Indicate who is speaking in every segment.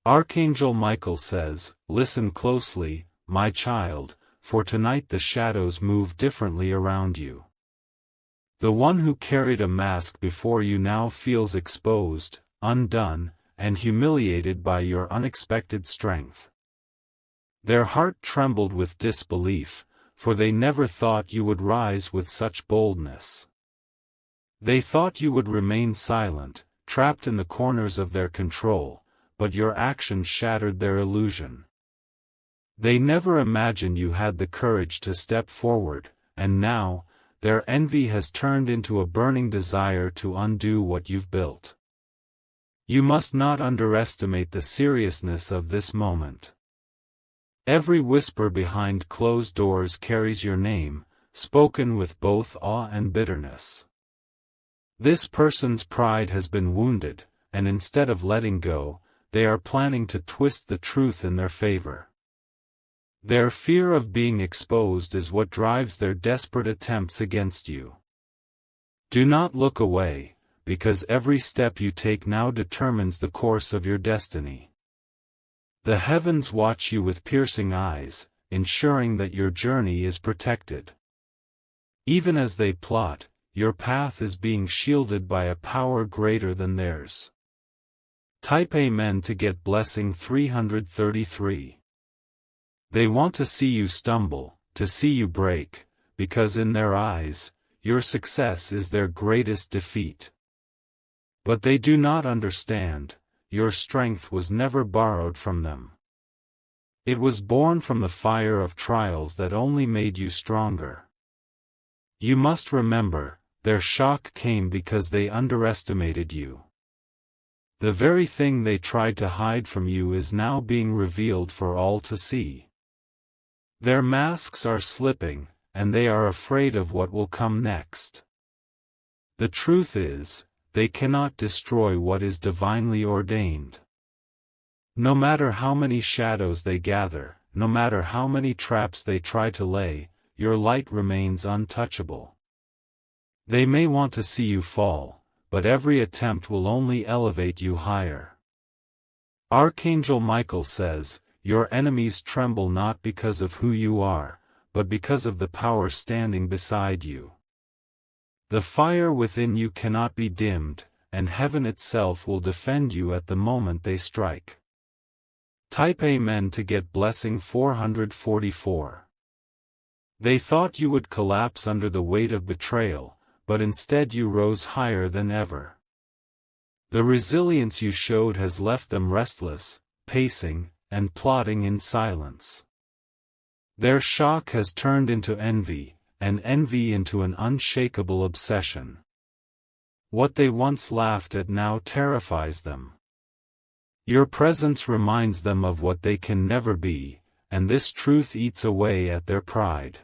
Speaker 1: Archangel Michael says, "Listen closely, my child, for tonight the shadows move differently around you. The one who carried a mask before you now feels exposed, undone, and humiliated by your unexpected strength." Their heart trembled with disbelief, for they never thought you would rise with such boldness. They thought you would remain silent, trapped in the corners of their control, but your actions shattered their illusion. They never imagined you had the courage to step forward, and now, their envy has turned into a burning desire to undo what you've built. You must not underestimate the seriousness of this moment. Every whisper behind closed doors carries your name, spoken with both awe and bitterness. This person's pride has been wounded, and instead of letting go, they are planning to twist the truth in their favor. Their fear of being exposed is what drives their desperate attempts against you. Do not look away, because every step you take now determines the course of your destiny. The heavens watch you with piercing eyes, ensuring that your journey is protected. Even as they plot, your path is being shielded by a power greater than theirs. Type Amen to get blessing 333. They want to see you stumble, to see you break, because in their eyes, your success is their greatest defeat. But they do not understand, your strength was never borrowed from them. It was born from the fire of trials that only made you stronger. You must remember, their shock came because they underestimated you. The very thing they tried to hide from you is now being revealed for all to see. Their masks are slipping, and they are afraid of what will come next. The truth is, they cannot destroy what is divinely ordained. No matter how many shadows they gather, no matter how many traps they try to lay, your light remains untouchable. They may want to see you fall, but every attempt will only elevate you higher. Archangel Michael says, "Your enemies tremble not because of who you are, but because of the power standing beside you." The fire within you cannot be dimmed, and heaven itself will defend you at the moment they strike. Type Amen to get blessing 444. They thought you would collapse under the weight of betrayal, but instead you rose higher than ever. The resilience you showed has left them restless, pacing, and plotting in silence. Their shock has turned into envy, and envy into an unshakable obsession. What they once laughed at now terrifies them. Your presence reminds them of what they can never be, and this truth eats away at their pride.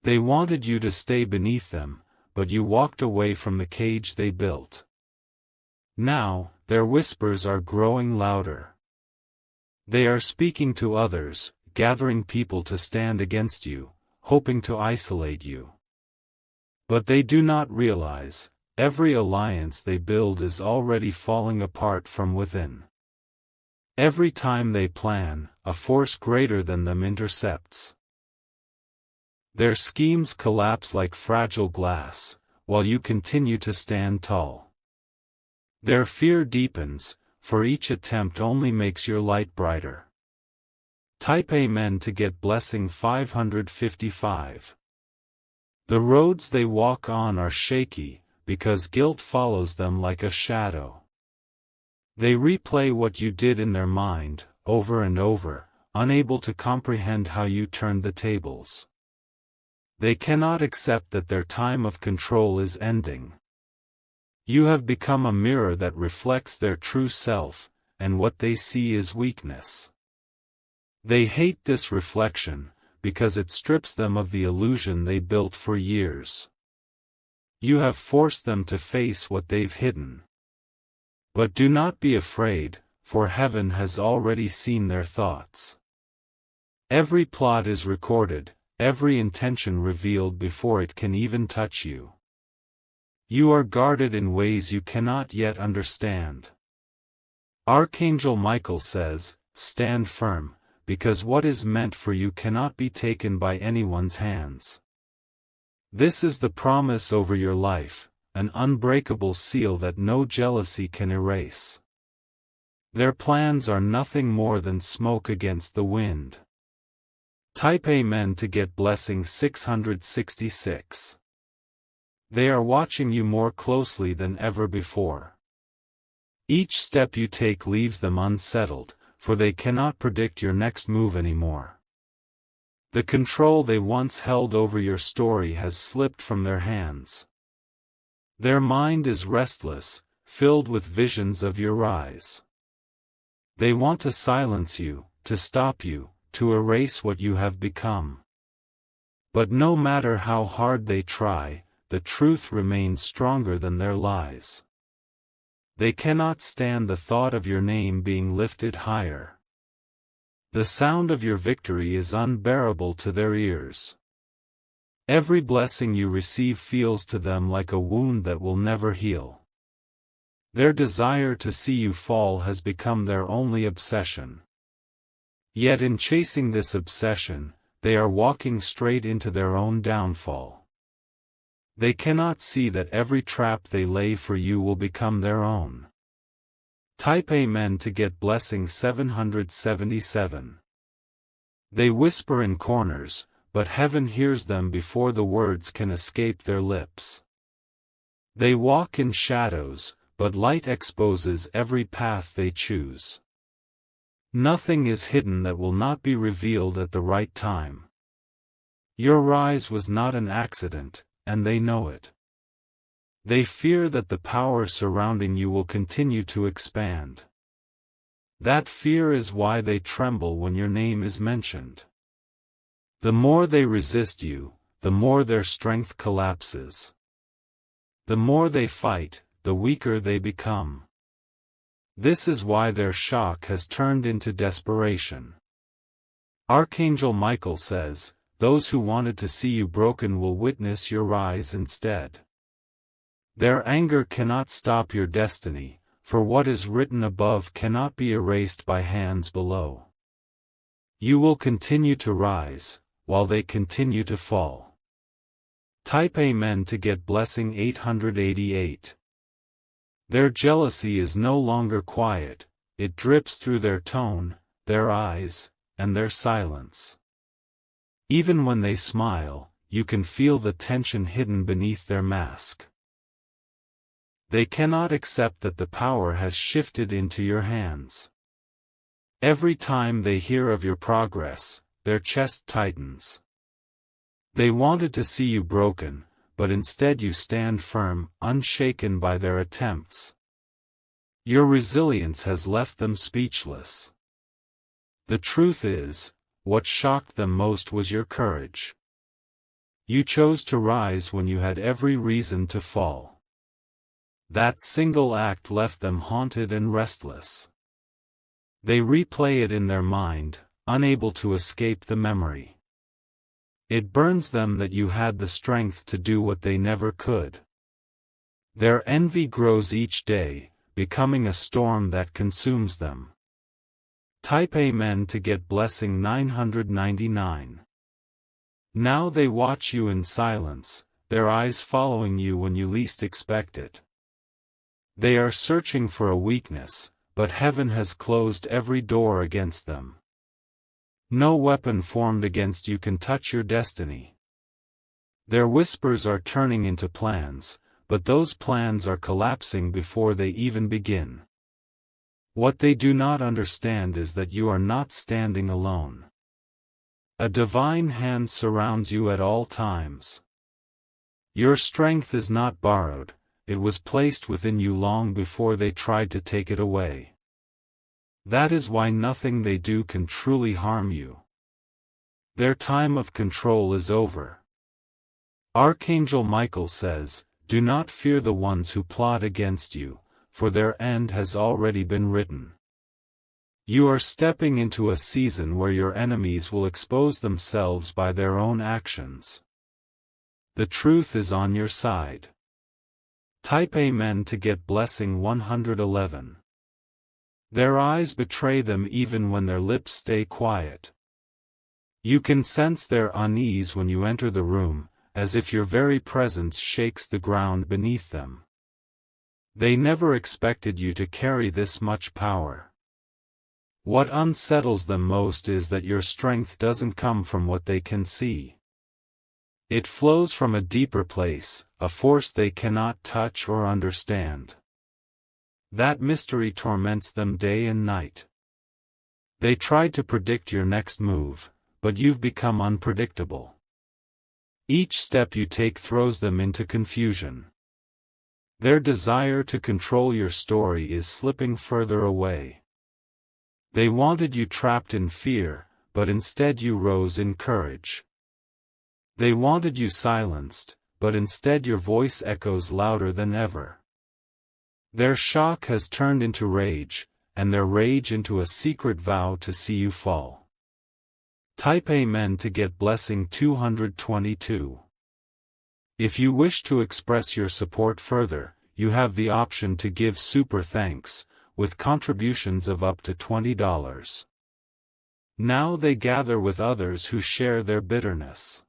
Speaker 1: They wanted you to stay beneath them, but you walked away from the cage they built. Now, their whispers are growing louder. They are speaking to others, gathering people to stand against you, hoping to isolate you. But they do not realize, every alliance they build is already falling apart from within. Every time they plan, a force greater than them intercepts. Their schemes collapse like fragile glass, while you continue to stand tall. Their fear deepens, for each attempt only makes your light brighter. Type Amen to get blessing 555. The roads they walk on are shaky, because guilt follows them like a shadow. They replay what you did in their mind, over and over, unable to comprehend how you turned the tables. They cannot accept that their time of control is ending. You have become a mirror that reflects their true self, and what they see is weakness. They hate this reflection, because it strips them of the illusion they built for years. You have forced them to face what they've hidden. But do not be afraid, for heaven has already seen their thoughts. Every plot is recorded, every intention revealed before it can even touch you. You are guarded in ways you cannot yet understand. Archangel Michael says, stand firm, because what is meant for you cannot be taken by anyone's hands. This is the promise over your life, an unbreakable seal that no jealousy can erase. Their plans are nothing more than smoke against the wind. Type Amen to get blessing 666. They are watching you more closely than ever before. Each step you take leaves them unsettled, for they cannot predict your next move anymore. The control they once held over your story has slipped from their hands. Their mind is restless, filled with visions of your rise. They want to silence you, to stop you, to erase what you have become. But no matter how hard they try, the truth remains stronger than their lies. They cannot stand the thought of your name being lifted higher. The sound of your victory is unbearable to their ears. Every blessing you receive feels to them like a wound that will never heal. Their desire to see you fall has become their only obsession. Yet in chasing this obsession, they are walking straight into their own downfall. They cannot see that every trap they lay for you will become their own. Type Amen to get blessing 777. They whisper in corners, but heaven hears them before the words can escape their lips. They walk in shadows, but light exposes every path they choose. Nothing is hidden that will not be revealed at the right time. Your rise was not an accident, and they know it. They fear that the power surrounding you will continue to expand. That fear is why they tremble when your name is mentioned. The more they resist you, the more their strength collapses. The more they fight, the weaker they become. This is why their shock has turned into desperation. Archangel Michael says, those who wanted to see you broken will witness your rise instead. Their anger cannot stop your destiny, for what is written above cannot be erased by hands below. You will continue to rise, while they continue to fall. Type Amen to get blessing 888. Their jealousy is no longer quiet, it drips through their tone, their eyes, and their silence. Even when they smile, you can feel the tension hidden beneath their mask. They cannot accept that the power has shifted into your hands. Every time they hear of your progress, their chest tightens. They wanted to see you broken, but instead you stand firm, unshaken by their attempts. Your resilience has left them speechless. The truth is, what shocked them most was your courage. You chose to rise when you had every reason to fall. That single act left them haunted and restless. They replay it in their mind, unable to escape the memory. It burns them that you had the strength to do what they never could. Their envy grows each day, becoming a storm that consumes them. Type Amen to get blessing 999. Now they watch you in silence, their eyes following you when you least expect it. They are searching for a weakness, but heaven has closed every door against them. No weapon formed against you can touch your destiny. Their whispers are turning into plans, but those plans are collapsing before they even begin. What they do not understand is that you are not standing alone. A divine hand surrounds you at all times. Your strength is not borrowed, it was placed within you long before they tried to take it away. That is why nothing they do can truly harm you. Their time of control is over. Archangel Michael says, do not fear the ones who plot against you, for their end has already been written. You are stepping into a season where your enemies will expose themselves by their own actions. The truth is on your side. Type Amen to get blessing 111. Their eyes betray them even when their lips stay quiet. You can sense their unease when you enter the room, as if your very presence shakes the ground beneath them. They never expected you to carry this much power. What unsettles them most is that your strength doesn't come from what they can see. It flows from a deeper place, a force they cannot touch or understand. That mystery torments them day and night. They tried to predict your next move, but you've become unpredictable. Each step you take throws them into confusion. Their desire to control your story is slipping further away. They wanted you trapped in fear, but instead you rose in courage. They wanted you silenced, but instead your voice echoes louder than ever. Their shock has turned into rage, and their rage into a secret vow to see you fall. Type Amen to get blessing 222. If you wish to express your support further, you have the option to give super thanks, with contributions of up to $20. Now they gather with others who share their bitterness.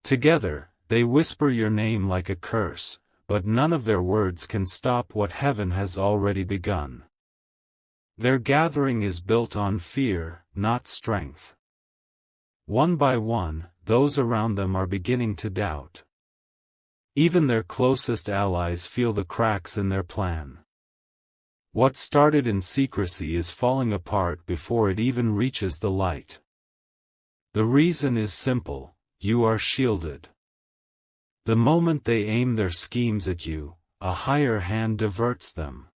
Speaker 1: Together, they whisper your name like a curse, but none of their words can stop what heaven has already begun. Their gathering is built on fear, not strength. One by one, those around them are beginning to doubt. Even their closest allies feel the cracks in their plan. What started in secrecy is falling apart before it even reaches the light. The reason is simple: you are shielded. The moment they aim their schemes at you, a higher hand diverts them.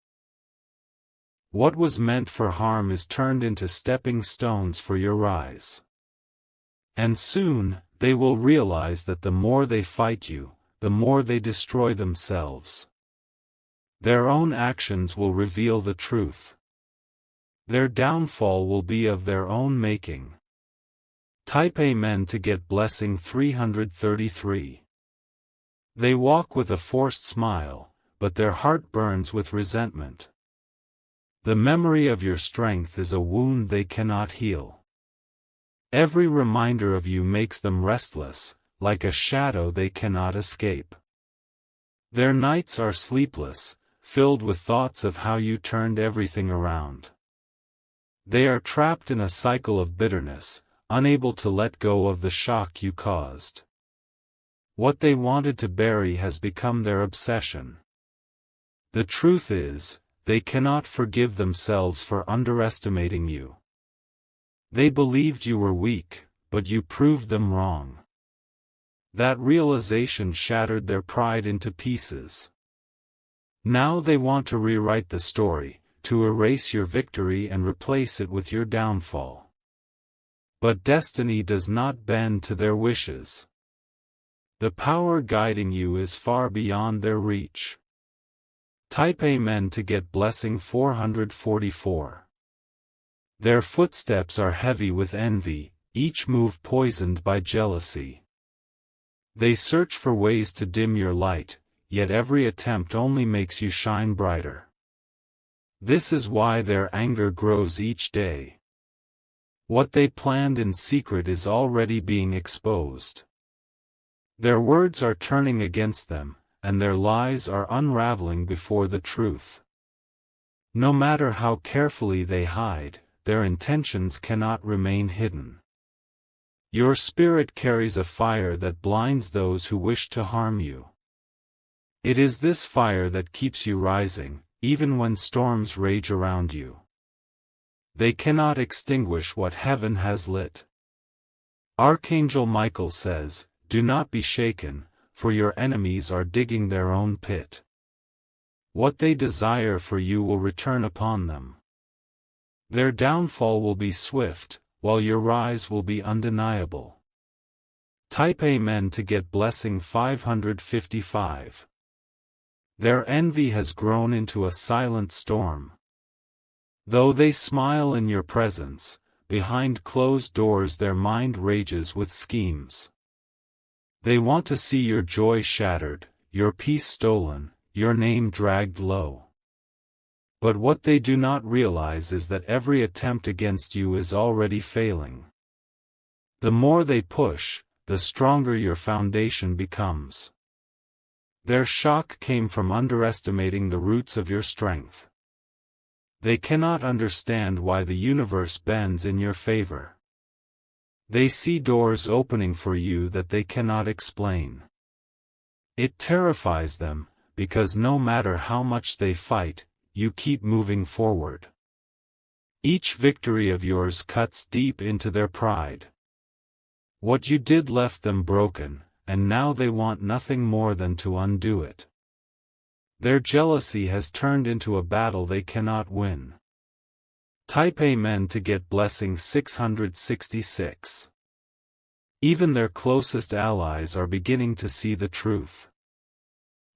Speaker 1: What was meant for harm is turned into stepping stones for your rise. And soon, they will realize that the more they fight you, the more they destroy themselves. Their own actions will reveal the truth. Their downfall will be of their own making. Type Amen to get blessing 333. They walk with a forced smile, but their heart burns with resentment. The memory of your strength is a wound they cannot heal. Every reminder of you makes them restless, like a shadow they cannot escape. Their nights are sleepless, filled with thoughts of how you turned everything around. They are trapped in a cycle of bitterness, unable to let go of the shock you caused. What they wanted to bury has become their obsession. The truth is, they cannot forgive themselves for underestimating you. They believed you were weak, but you proved them wrong. That realization shattered their pride into pieces. Now they want to rewrite the story, to erase your victory and replace it with your downfall. But destiny does not bend to their wishes. The power guiding you is far beyond their reach. Type Amen to get blessing 444. Their footsteps are heavy with envy, each move poisoned by jealousy. They search for ways to dim your light, yet every attempt only makes you shine brighter. This is why their anger grows each day. What they planned in secret is already being exposed. Their words are turning against them, and their lies are unraveling before the truth. No matter how carefully they hide, their intentions cannot remain hidden. Your spirit carries a fire that blinds those who wish to harm you. It is this fire that keeps you rising, even when storms rage around you. They cannot extinguish what heaven has lit. Archangel Michael says, "Do not be shaken, for your enemies are digging their own pit. What they desire for you will return upon them. Their downfall will be swift, while your rise will be undeniable." Type Amen to get blessing 555. Their envy has grown into a silent storm. Though they smile in your presence, behind closed doors their mind rages with schemes. They want to see your joy shattered, your peace stolen, your name dragged low. But what they do not realize is that every attempt against you is already failing. The more they push, the stronger your foundation becomes. Their shock came from underestimating the roots of your strength. They cannot understand why the universe bends in your favor. They see doors opening for you that they cannot explain. It terrifies them, because no matter how much they fight, you keep moving forward. Each victory of yours cuts deep into their pride. What you did left them broken, and now they want nothing more than to undo it. Their jealousy has turned into a battle they cannot win. Type Amen to get blessing 666. Even their closest allies are beginning to see the truth.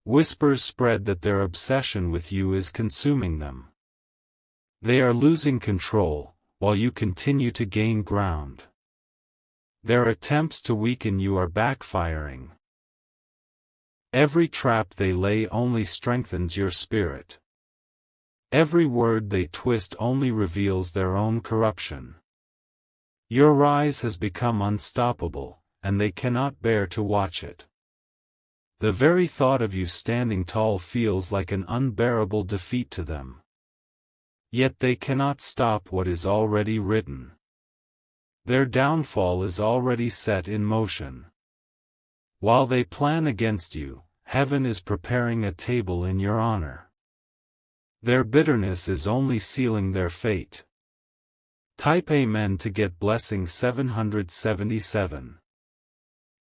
Speaker 1: Whispers spread that their obsession with you is consuming them. They are losing control, while you continue to gain ground. Their attempts to weaken you are backfiring. Every trap they lay only strengthens your spirit. Every word they twist only reveals their own corruption. Your rise has become unstoppable, and they cannot bear to watch it. The very thought of you standing tall feels like an unbearable defeat to them. Yet they cannot stop what is already written. Their downfall is already set in motion. While they plan against you, heaven is preparing a table in your honor. Their bitterness is only sealing their fate. Type Amen to get blessing 777.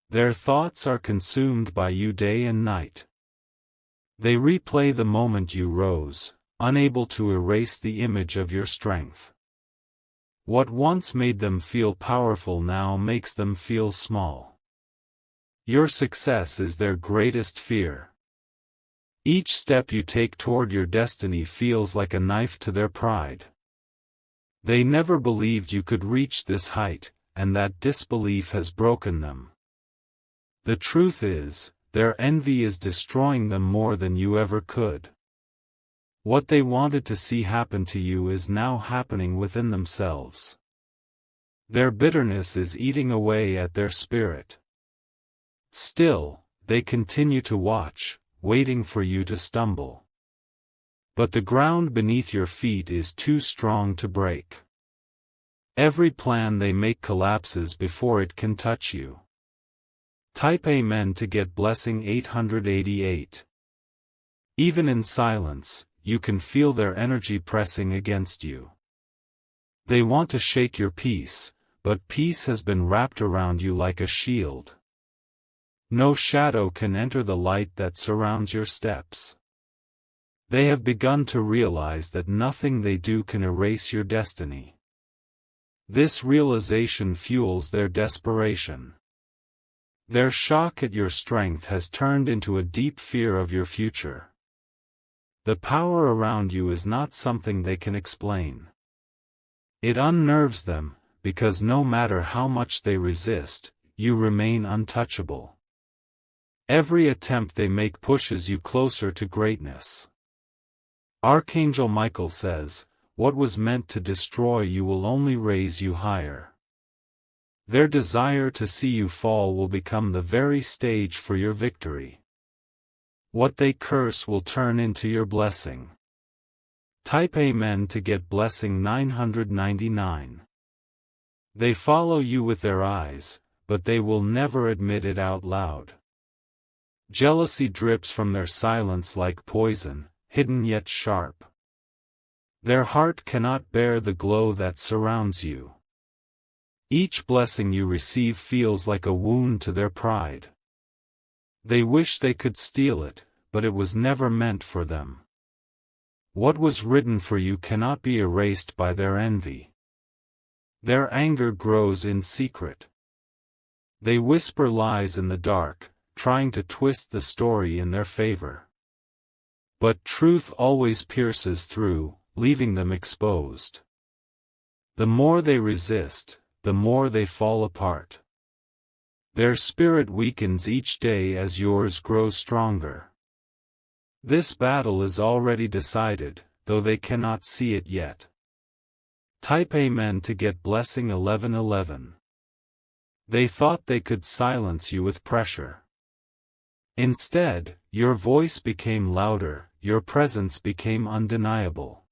Speaker 1: Their thoughts are consumed by you day and night. They replay the moment you rose, unable to erase the image of your strength. What once made them feel powerful now makes them feel small. Your success is their greatest fear. Each step you take toward your destiny feels like a knife to their pride. They never believed you could reach this height, and that disbelief has broken them. The truth is, their envy is destroying them more than you ever could. What they wanted to see happen to you is now happening within themselves. Their bitterness is eating away at their spirit. Still, they continue to watch, waiting for you to stumble. But the ground beneath your feet is too strong to break. Every plan they make collapses before it can touch you. Type Amen to get blessing 888. Even in silence, you can feel their energy pressing against you. They want to shake your peace, but peace has been wrapped around you like a shield. No shadow can enter the light that surrounds your steps. They have begun to realize that nothing they do can erase your destiny. This realization fuels their desperation. Their shock at your strength has turned into a deep fear of your future. The power around you is not something they can explain. It unnerves them, because no matter how much they resist, you remain untouchable. Every attempt they make pushes you closer to greatness. Archangel Michael says, "What was meant to destroy you will only raise you higher." Their desire to see you fall will become the very stage for your victory. What they curse will turn into your blessing. Type Amen to get blessing 999. They follow you with their eyes, but they will never admit it out loud. Jealousy drips from their silence like poison, hidden yet sharp. Their heart cannot bear the glow that surrounds you. Each blessing you receive feels like a wound to their pride. They wish they could steal it, but it was never meant for them. What was written for you cannot be erased by their envy. Their anger grows in secret. They whisper lies in the dark, trying to twist the story in their favor. But truth always pierces through, leaving them exposed. The more they resist, the more they fall apart. Their spirit weakens each day as yours grows stronger. This battle is already decided, though they cannot see it yet. Type Amen to get blessing 1111. They thought they could silence you with pressure. Instead, your voice became louder, your presence became undeniable.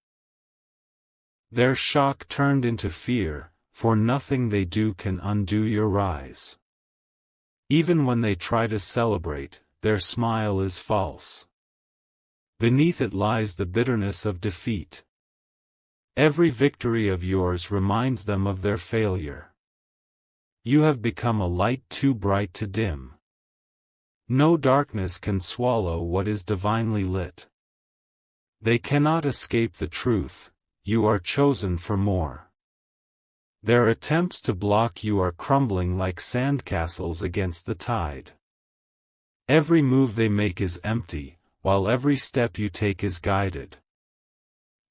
Speaker 1: Their shock turned into fear, for nothing they do can undo your rise. Even when they try to celebrate, their smile is false. Beneath it lies the bitterness of defeat. Every victory of yours reminds them of their failure. You have become a light too bright to dim. No darkness can swallow what is divinely lit. They cannot escape the truth, you are chosen for more. Their attempts to block you are crumbling like sandcastles against the tide. Every move they make is empty, while every step you take is guided.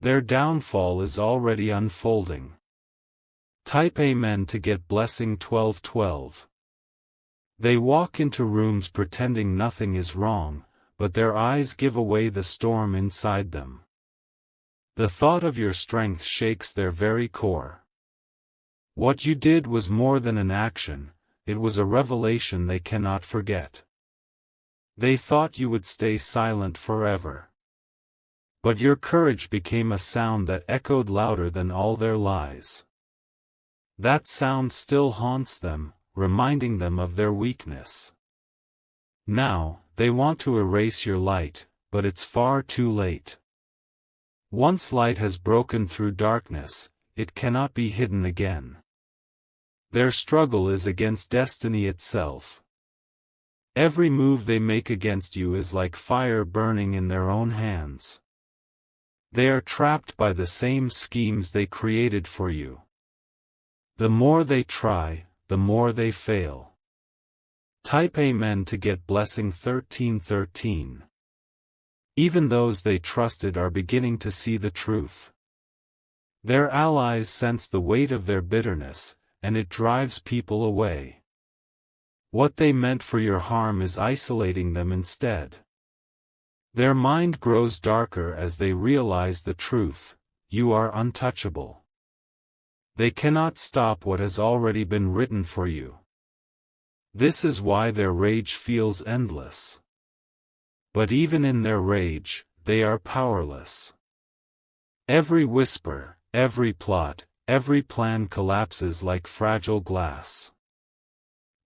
Speaker 1: Their downfall is already unfolding. Type Amen to get blessing 1212. They walk into rooms pretending nothing is wrong, but their eyes give away the storm inside them. The thought of your strength shakes their very core. What you did was more than an action, it was a revelation they cannot forget. They thought you would stay silent forever. But your courage became a sound that echoed louder than all their lies. That sound still haunts them, reminding them of their weakness. Now, they want to erase your light, but it's far too late. Once light has broken through darkness, it cannot be hidden again. Their struggle is against destiny itself. Every move they make against you is like fire burning in their own hands. They are trapped by the same schemes they created for you. The more they try, the more they fail. Type Amen to get blessing 1313. Even those they trusted are beginning to see the truth. Their allies sense the weight of their bitterness, and it drives people away. What they meant for your harm is isolating them instead. Their mind grows darker as they realize the truth: you are untouchable. They cannot stop what has already been written for you. This is why their rage feels endless. But even in their rage, they are powerless. Every whisper, every plot, every plan collapses like fragile glass.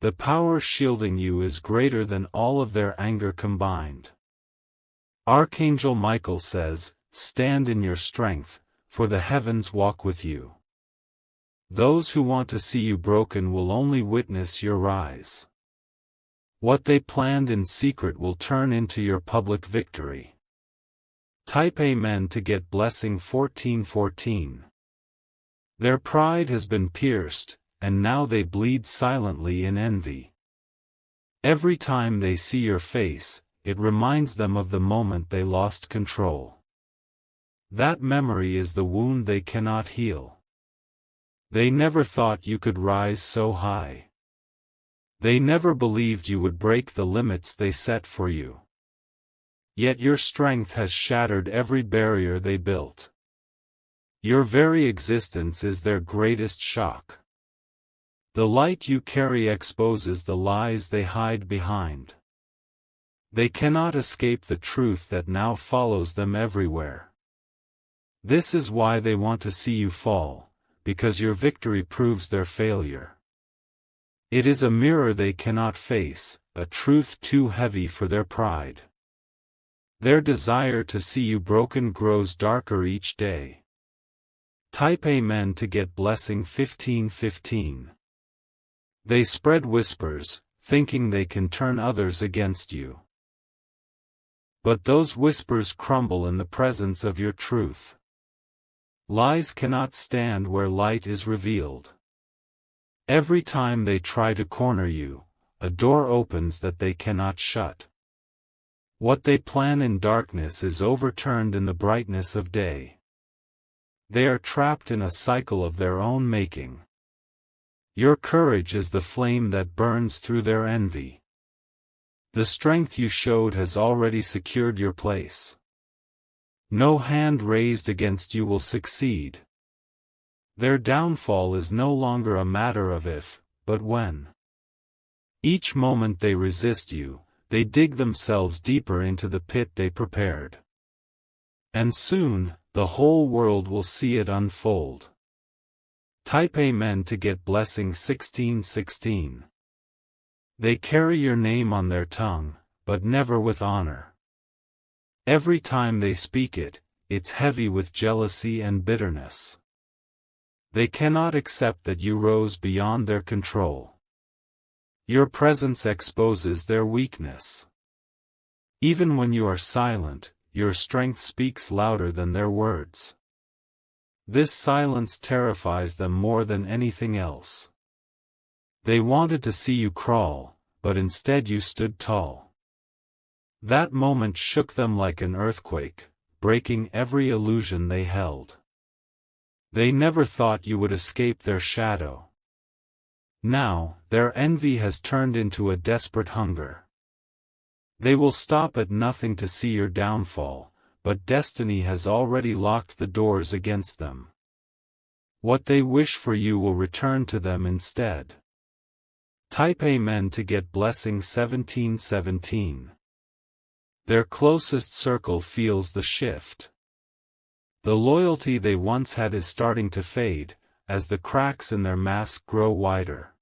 Speaker 1: The power shielding you is greater than all of their anger combined. Archangel Michael says, "Stand in your strength, for the heavens walk with you." Those who want to see you broken will only witness your rise. What they planned in secret will turn into your public victory. Type Amen to get blessing 1414. Their pride has been pierced, and now they bleed silently in envy. Every time they see your face, it reminds them of the moment they lost control. That memory is the wound they cannot heal. They never thought you could rise so high. They never believed you would break the limits they set for you. Yet your strength has shattered every barrier they built. Your very existence is their greatest shock. The light you carry exposes the lies they hide behind. They cannot escape the truth that now follows them everywhere. This is why they want to see you fall, because your victory proves their failure. It is a mirror they cannot face, a truth too heavy for their pride. Their desire to see you broken grows darker each day. Type Amen to get blessing 1515. They spread whispers, thinking they can turn others against you. But those whispers crumble in the presence of your truth. Lies cannot stand where light is revealed. Every time they try to corner you, a door opens that they cannot shut. What they plan in darkness is overturned in the brightness of day. They are trapped in a cycle of their own making. Your courage is the flame that burns through their envy. The strength you showed has already secured your place. No hand raised against you will succeed. Their downfall is no longer a matter of if, but when. Each moment they resist you, they dig themselves deeper into the pit they prepared. And soon, the whole world will see it unfold. Type Amen to get blessing 1616. They carry your name on their tongue, but never with honor. Every time they speak it, it's heavy with jealousy and bitterness. They cannot accept that you rose beyond their control. Your presence exposes their weakness. Even when you are silent, your strength speaks louder than their words. This silence terrifies them more than anything else. They wanted to see you crawl, but instead you stood tall. That moment shook them like an earthquake, breaking every illusion they held. They never thought you would escape their shadow. Now, their envy has turned into a desperate hunger. They will stop at nothing to see your downfall, but destiny has already locked the doors against them. What they wish for you will return to them instead. Type Amen to get blessing 1717. Their closest circle feels the shift. The loyalty they once had is starting to fade, as the cracks in their mask grow wider.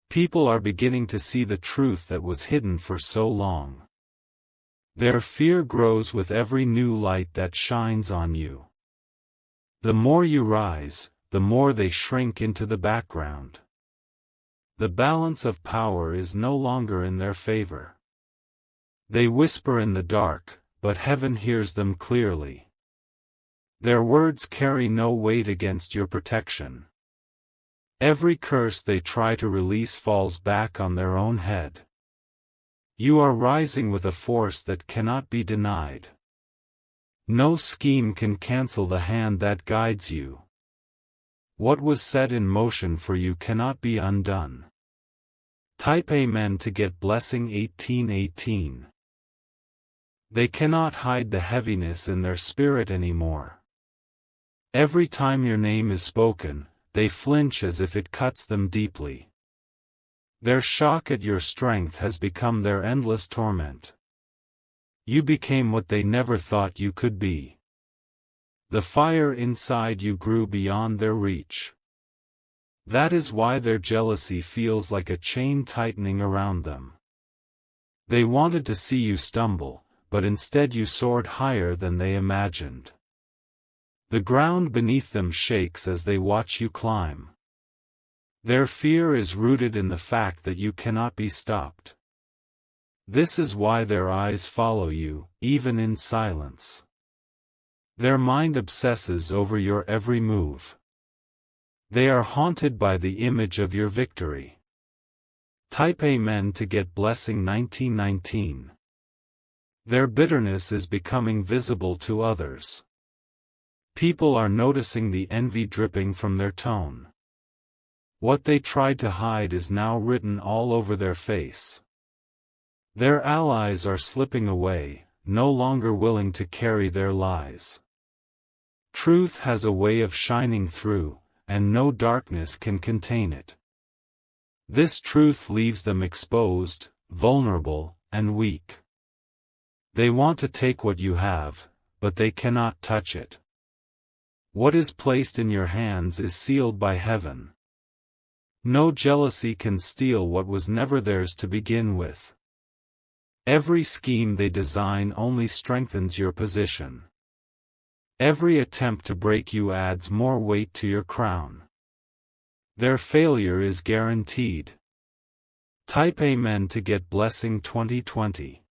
Speaker 1: People are beginning to see the truth that was hidden for so long. Their fear grows with every new light that shines on you. The more you rise, the more they shrink into the background. The balance of power is no longer in their favor. They whisper in the dark, but heaven hears them clearly. Their words carry no weight against your protection. Every curse they try to release falls back on their own head. You are rising with a force that cannot be denied. No scheme can cancel the hand that guides you. What was set in motion for you cannot be undone. Type Amen to get blessing 1818. They cannot hide the heaviness in their spirit anymore. Every time your name is spoken, they flinch as if it cuts them deeply. Their shock at your strength has become their endless torment. You became what they never thought you could be. The fire inside you grew beyond their reach. That is why their jealousy feels like a chain tightening around them. They wanted to see you stumble, but instead you soared higher than they imagined. The ground beneath them shakes as they watch you climb. Their fear is rooted in the fact that you cannot be stopped. This is why their eyes follow you, even in silence. Their mind obsesses over your every move. They are haunted by the image of your victory. Type Amen to get blessing 1919. Their bitterness is becoming visible to others. People are noticing the envy dripping from their tone. What they tried to hide is now written all over their face. Their allies are slipping away, no longer willing to carry their lies. Truth has a way of shining through, and no darkness can contain it. This truth leaves them exposed, vulnerable, and weak. They want to take what you have, but they cannot touch it. What is placed in your hands is sealed by heaven. No jealousy can steal what was never theirs to begin with. Every scheme they design only strengthens your position. Every attempt to break you adds more weight to your crown. Their failure is guaranteed. Type Amen to get blessing 2020.